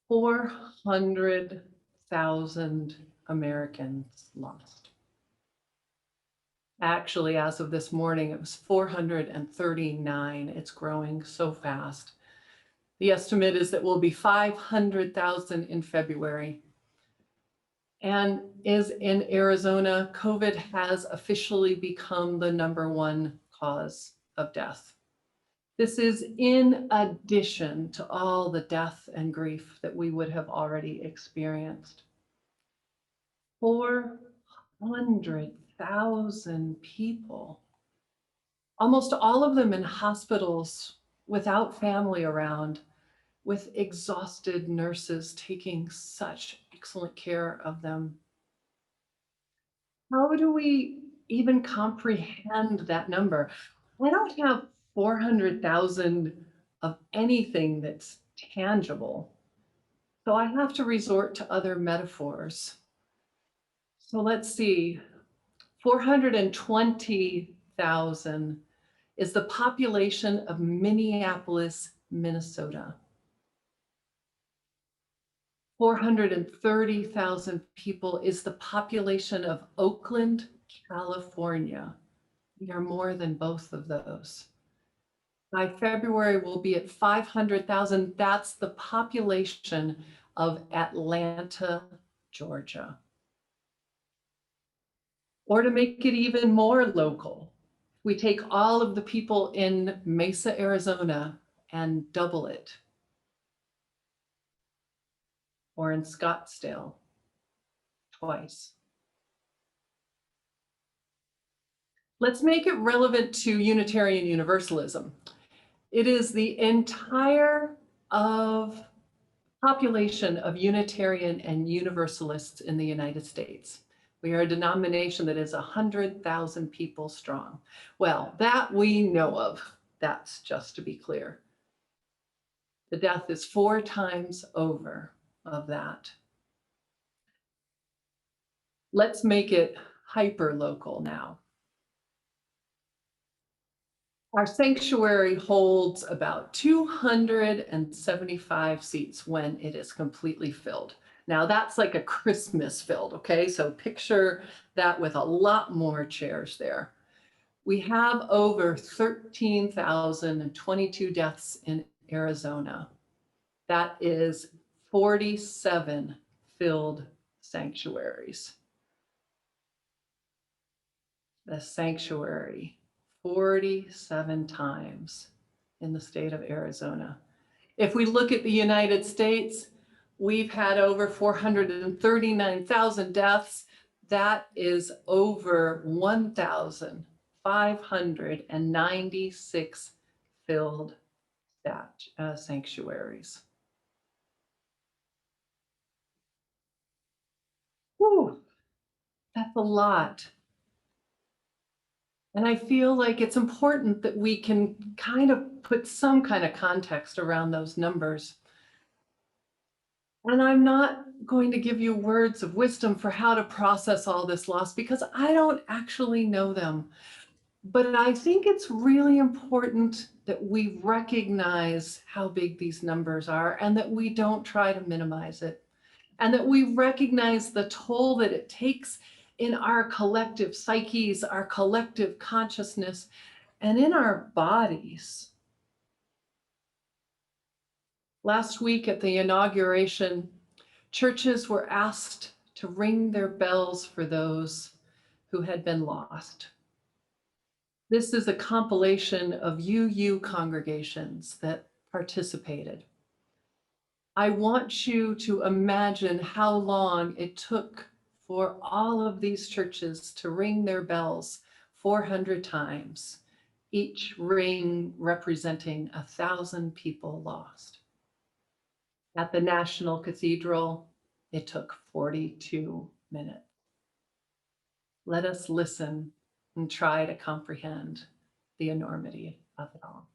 400,000 Americans lost. Actually, as of this morning, it was 439. It's growing so fast. The estimate is that we'll be 500,000 in February. And in Arizona, COVID has officially become the #1 cause of death. This is in addition to all the death and grief that we would have already experienced. 400,000 people, almost all of them in hospitals without family around, with exhausted nurses taking such excellent care of them. How do we even comprehend that number? I don't have 400,000 of anything that's tangible, so I have to resort to other metaphors. So let's see, 420,000 is the population of Minneapolis, Minnesota. 430,000 people is the population of Oakland, California. We are more than both of those. By February, we'll be at 500,000. That's the population of Atlanta, Georgia. Or to make it even more local, we take all of the people in Mesa, Arizona, and double it. Or in Scottsdale, twice. Let's make it relevant to Unitarian Universalism. It is the entire population of Unitarian and Universalists in the United States. We are a denomination that is 100,000 people strong. Well, that we know of. That's just to be clear. The death is 4 times over of that. Let's make it hyper-local now. Our sanctuary holds about 275 seats when it is completely filled. Now that's like a Christmas filled, okay? So picture that with a lot more chairs there. We have over 13,022 deaths in Arizona. That is 47 filled sanctuaries. The sanctuary. 47 times in the state of Arizona. If we look at the United States, we've had over 439,000 deaths. That is over 1,596 filled sanctuaries. Whew, that's a lot. And I feel like it's important that we can kind of put some kind of context around those numbers. And I'm not going to give you words of wisdom for how to process all this loss because I don't actually know them. But I think it's really important that we recognize how big these numbers are and that we don't try to minimize it. And that we recognize the toll that it takes in our collective psyches, our collective consciousness, and in our bodies. Last week at the inauguration, churches were asked to ring their bells for those who had been lost. This is a compilation of UU congregations that participated. I want you to imagine how long it took for all of these churches to ring their bells 400 times, each ring representing 1,000 people lost. At the National Cathedral, it took 42 minutes. Let us listen and try to comprehend the enormity of it all.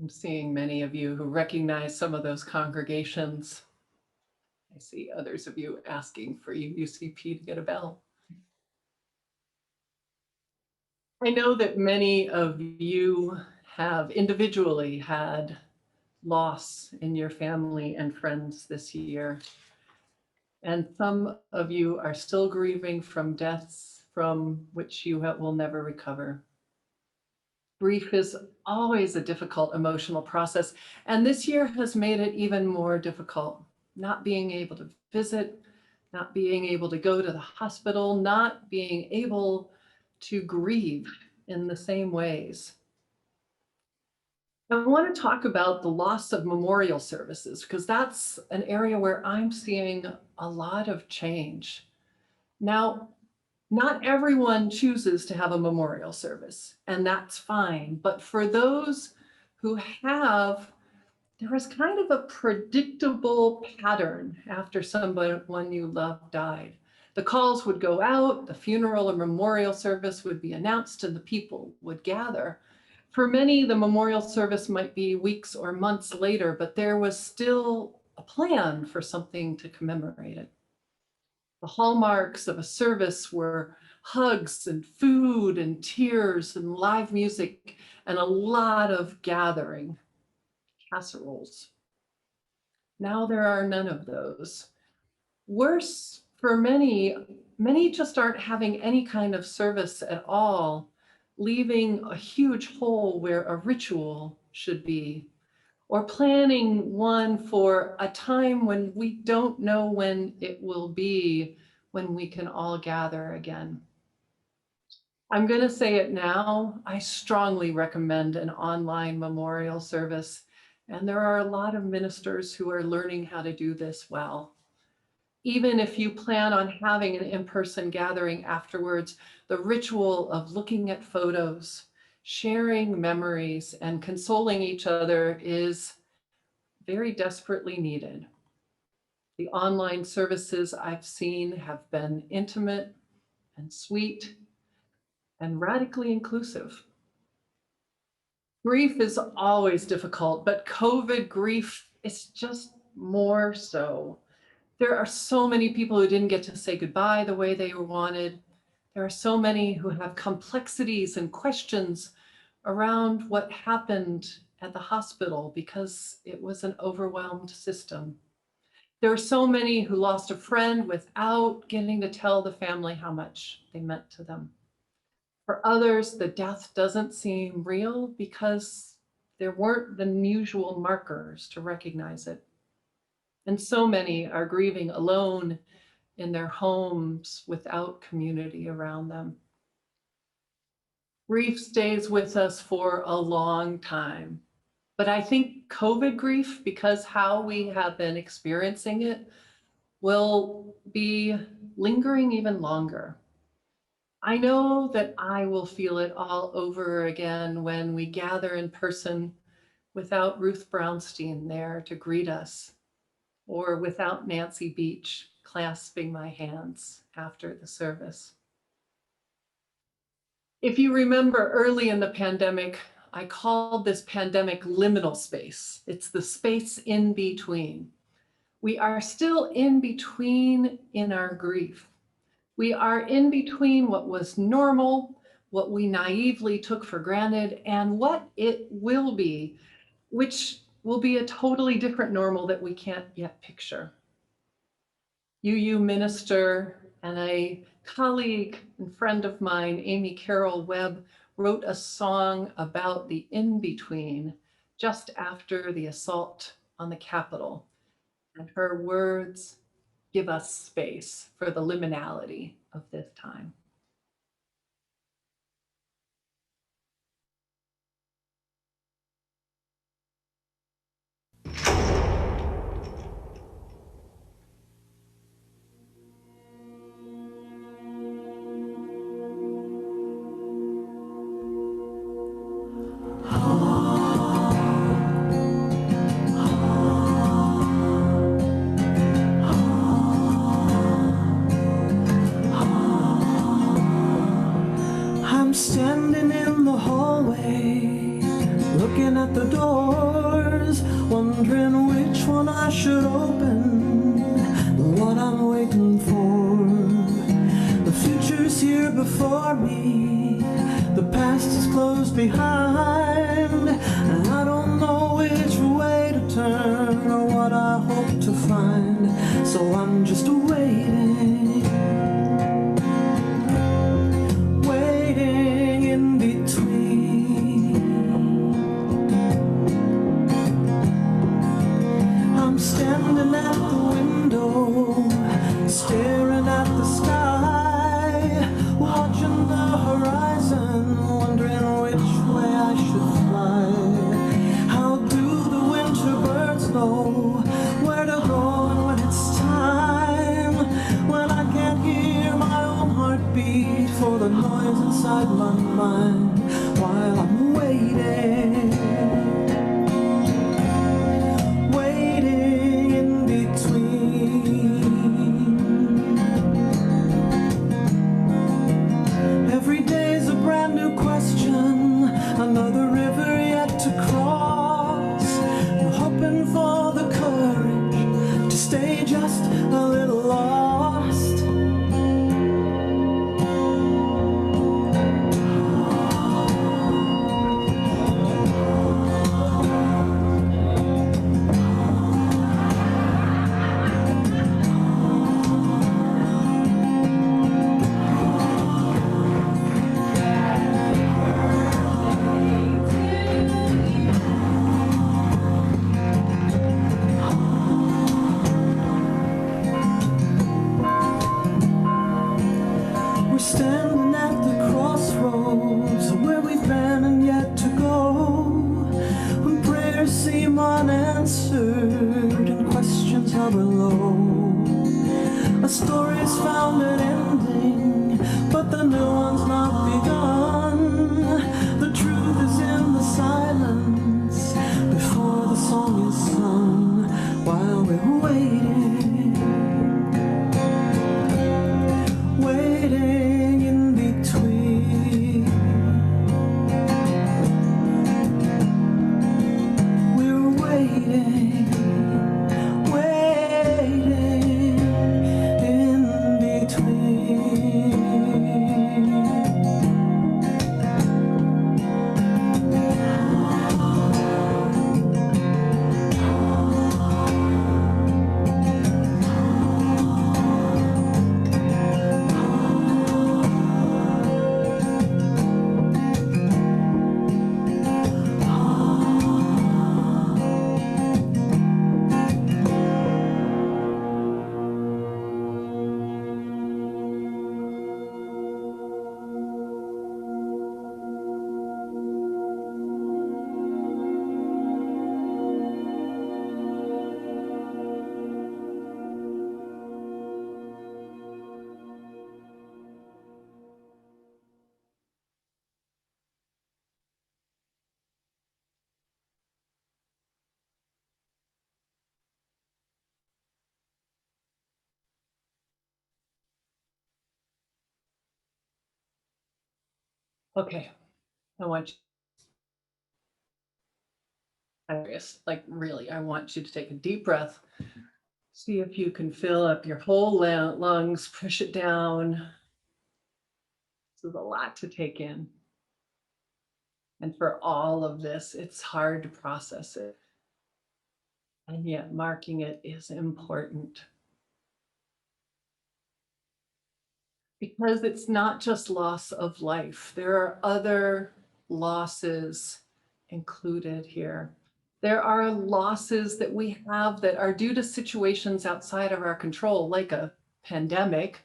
I'm seeing many of you who recognize some of those congregations. I see others of you asking for UUCP to get a bell. I know that many of you have individually had loss in your family and friends this year. And some of you are still grieving from deaths from which you will never recover. Grief is always a difficult emotional process, and this year has made it even more difficult. Not being able to visit, not being able to go to the hospital, not being able to grieve in the same ways. I want to talk about the loss of memorial services because that's an area where I'm seeing a lot of change. Now, not everyone chooses to have a memorial service, and that's fine. But for those who have, there was kind of a predictable pattern after someone you love died. The calls would go out, the funeral or memorial service would be announced, and the people would gather. For many, the memorial service might be weeks or months later, but there was still a plan for something to commemorate it. The hallmarks of a service were hugs and food and tears and live music and a lot of gathering, casseroles. Now there are none of those. Worse for many, many just aren't having any kind of service at all, leaving a huge hole where a ritual should be, or planning one for a time when we don't know when it will be, when we can all gather again. I'm going to say it now. I strongly recommend an online memorial service, and there are a lot of ministers who are learning how to do this well. Even if you plan on having an in-person gathering afterwards, the ritual of looking at photos, sharing memories, and consoling each other is very desperately needed. The online services I've seen have been intimate and sweet and radically inclusive. Grief is always difficult, but COVID grief is just more so. There are so many people who didn't get to say goodbye the way they were wanted. There are so many who have complexities and questions around what happened at the hospital because it was an overwhelmed system. There are so many who lost a friend without getting to tell the family how much they meant to them. For others, the death doesn't seem real because there weren't the usual markers to recognize it. And so many are grieving alone in their homes without community around them. Grief stays with us for a long time. But I think COVID grief, because how we have been experiencing it, will be lingering even longer. I know that I will feel it all over again when we gather in person without Ruth Brownstein there to greet us, or without Nancy Beach clasping my hands after the service. If you remember early in the pandemic, I called this pandemic liminal space. It's the space in between. We are still in between in our grief. We are in between what was normal, what we naively took for granted, and what it will be, which will be a totally different normal that we can't yet picture. UU minister and a colleague and friend of mine, Amy Carroll Webb, wrote a song about the in-between just after the assault on the Capitol. And her words give us space for the liminality of this time. I'm standing in the hallway, looking at the door. should open the one I'm waiting for. The future's here before me, the past is closed behind, and I don't know which way to turn or what I hope to find, so I'm just waiting, waiting in between. I'm standing at the window, staring at the sky, watching the horizon, wondering which way I should fly. How do the winter birds know where to go and when it's time? When I can't hear my own heartbeat for the noise inside my mind, while I'm waiting, waiting in between. Every day's a brand new question, another river yet to cross. I'm hoping for the courage to stay just a little lost. We're standing at the crossroads where we've been and yet to go, when prayers seem unanswered and questions hover low. A story's found an ending, but the new one's not begun. The truth is in the silence before the song is sung, while we're waiting, waiting in between. We're waiting, waiting in between. Okay, I want you, like really, I want you to take a deep breath. See if you can fill up your whole lungs, push it down. This is a lot to take in. And for all of this, it's hard to process it. And yet marking it is important. Because it's not just loss of life. There are other losses included here. There are losses that we have that are due to situations outside of our control, like a pandemic.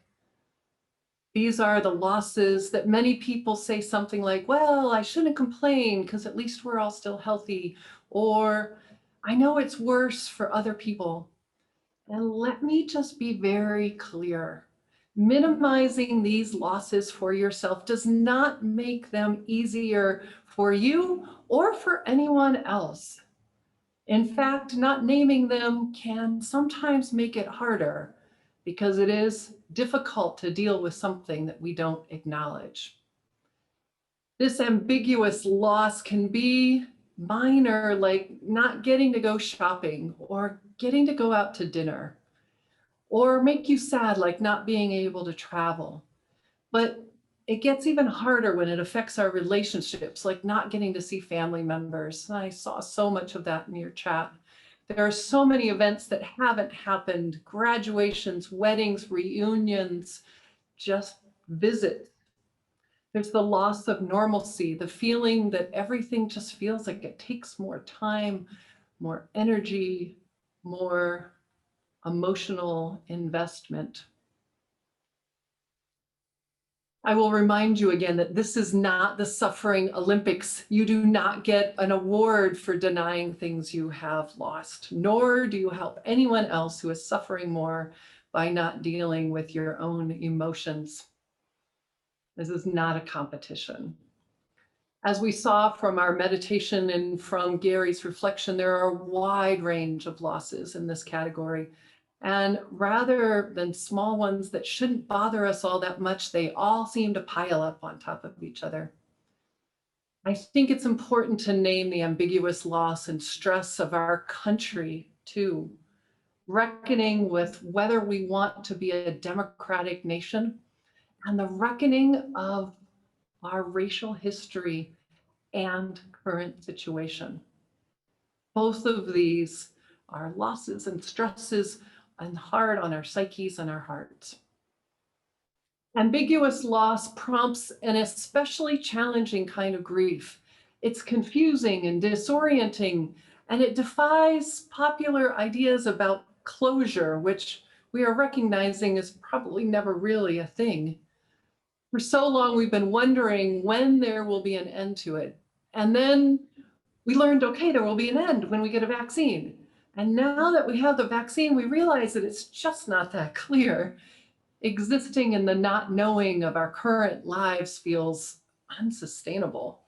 These are the losses that many people say something like, well, I shouldn't complain because at least we're all still healthy, or I know it's worse for other people. And let me just be very clear. Minimizing these losses for yourself does not make them easier for you or for anyone else. In fact, not naming them can sometimes make it harder because it is difficult to deal with something that we don't acknowledge. This ambiguous loss can be minor, like not getting to go shopping or getting to go out to dinner, or make you sad, like not being able to travel. But it gets even harder when it affects our relationships, like not getting to see family members. And I saw so much of that in your chat. There are so many events that haven't happened: graduations, weddings, reunions, just visits. There's the loss of normalcy, the feeling that everything just feels like it takes more time, more energy, more emotional investment. I will remind you again that this is not the suffering Olympics. You do not get an award for denying things you have lost, nor do you help anyone else who is suffering more by not dealing with your own emotions. This is not a competition. As we saw from our meditation and from Gary's reflection, there are a wide range of losses in this category. And rather than small ones that shouldn't bother us all that much, they all seem to pile up on top of each other. I think it's important to name the ambiguous loss and stress of our country too, reckoning with whether we want to be a democratic nation, and the reckoning of our racial history and current situation. Both of these are losses and stresses and hard on our psyches and our hearts. Ambiguous loss prompts an especially challenging kind of grief. It's confusing and disorienting, and it defies popular ideas about closure, which we are recognizing is probably never really a thing. For so long, we've been wondering when there will be an end to it. And then we learned, okay, there will be an end when we get a vaccine. And now that we have the vaccine, we realize that it's just not that clear. Existing in the not knowing of our current lives feels unsustainable.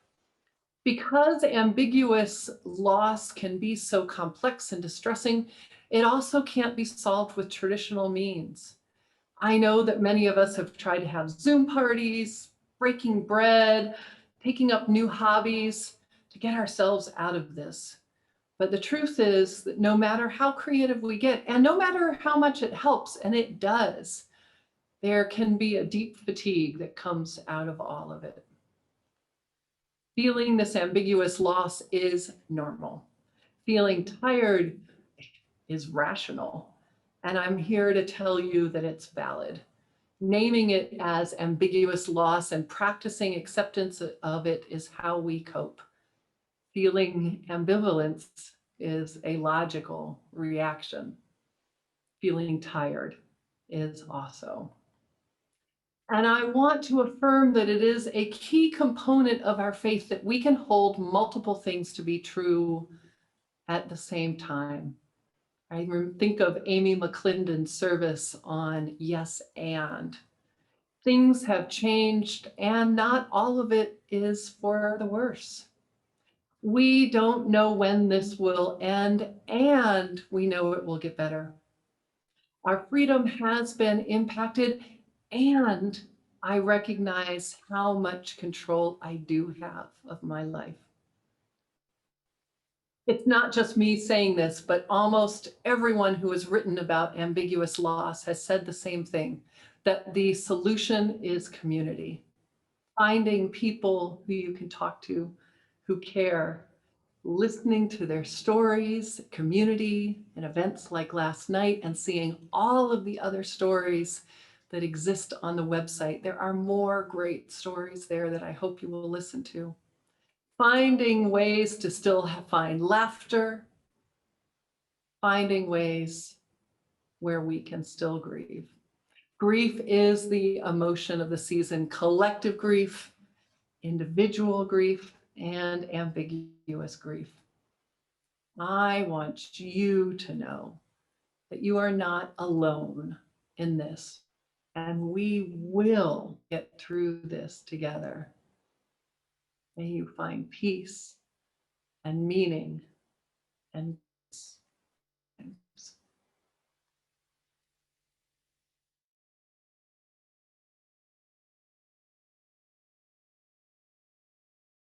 Because ambiguous loss can be so complex and distressing, it also can't be solved with traditional means. I know that many of us have tried to have Zoom parties, breaking bread, taking up new hobbies to get ourselves out of this. But the truth is that no matter how creative we get, and no matter how much it helps, and it does, there can be a deep fatigue that comes out of all of it. Feeling this ambiguous loss is normal. Feeling tired is rational. And I'm here to tell you that it's valid. Naming it as ambiguous loss and practicing acceptance of it is how we cope. Feeling ambivalence is a logical reaction. Feeling tired is also. And I want to affirm that it is a key component of our faith that we can hold multiple things to be true at the same time. I think of Amy McClendon's service on yes and. Things have changed and not all of it is for the worse. We don't know when this will end, and we know it will get better. Our freedom has been impacted, and I recognize how much control I do have of my life. It's not just me saying this, but almost everyone who has written about ambiguous loss has said the same thing, that the solution is community. Finding people who you can talk to, who care, listening to their stories, community, and events like last night, and seeing all of the other stories that exist on the website. There are more great stories there that I hope you will listen to. Finding ways to still find laughter, finding ways where we can still grieve. Grief is the emotion of the season: collective grief, individual grief, and ambiguous grief. I want you to know that you are not alone in this, and we will get through this together. May you find peace and meaning and